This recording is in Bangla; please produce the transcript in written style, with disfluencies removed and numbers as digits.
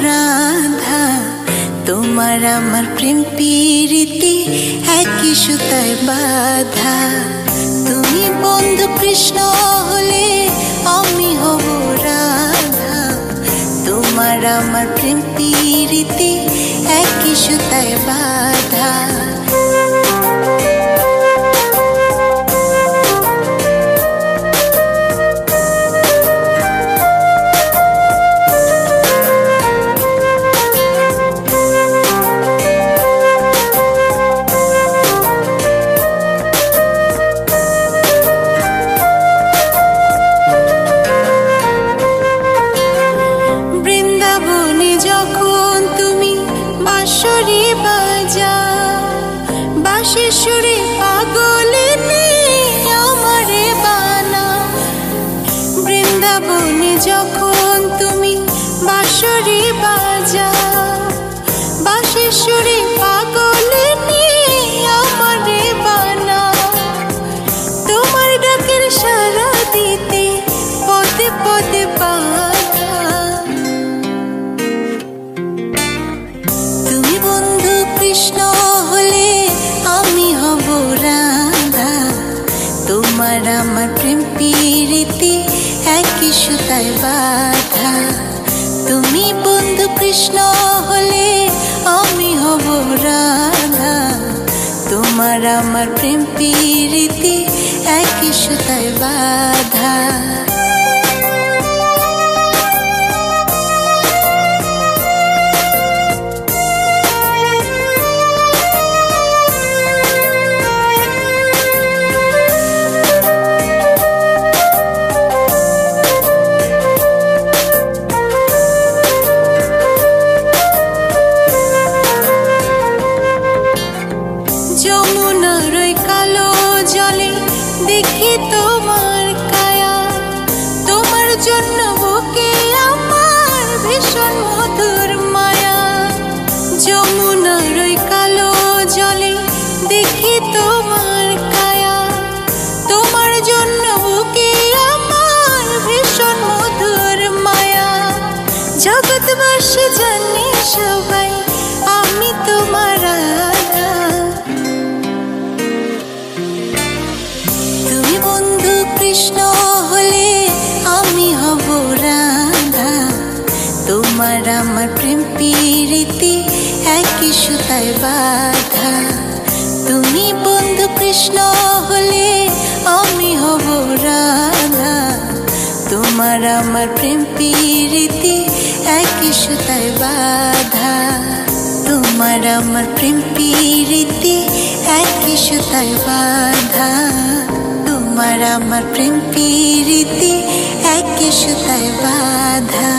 রাধা, তোমার আমার প্রেম প্রীতি একই সুতায় বাঁধা। তুমি বন্ধু কৃষ্ণ হলে আমি হব রাধা, তোমার আমার প্রেম প্রীতি একই সুতায় বাঁধা। বাঁশির সুরে পাগলিনী আমারে বানা, বৃন্দাবনে যখন তুমি বাঁশরি বাজাও, বাঁশির সুরে পাগলিনী আমারে বানা। তোমার ডাকের সাড়া দিতে পদে পদে বাধা। তুমি বন্ধু কৃষ্ণ হলে আমি হব রাধা, তোমার আমার প্রেম প্রীতি একই সুতায় বাঁধা। তুমি বন্ধু কৃষ্ণ হলে আমি হব রাধা, তোমার আমার প্রেম প্রীতি একই সুতায় বাঁধা। যমুনার ওই কালো জলে দেখি তোমার কায়া, তোমার জন্য বুকে আমার ভীষণ মধুর মায়া। যমুনার ওই কালো জলে দেখি তোমার কায়া, তোমার জন্য বুকে আমার ভীষণ মধুর মায়া। জগৎবাসী জানে সবাই আমি তোমার রাধা, তুমি বন্ধু কৃষ্ণ হলে আমি হব রাধা, তোমার আমার প্রেম প্রীতি একই সুতায় বাঁধা। তুমি বন্ধু কৃষ্ণ হলে আমি হব রাধা, তোমার আমার প্রেম প্রীতি একই সুতায় বাঁধা। তোমার আমার প্রেম প্রীতি একই সুতায় বাঁধা, তোমার আমার প্রেম প্রীতি একই সুতায় বাঁধা।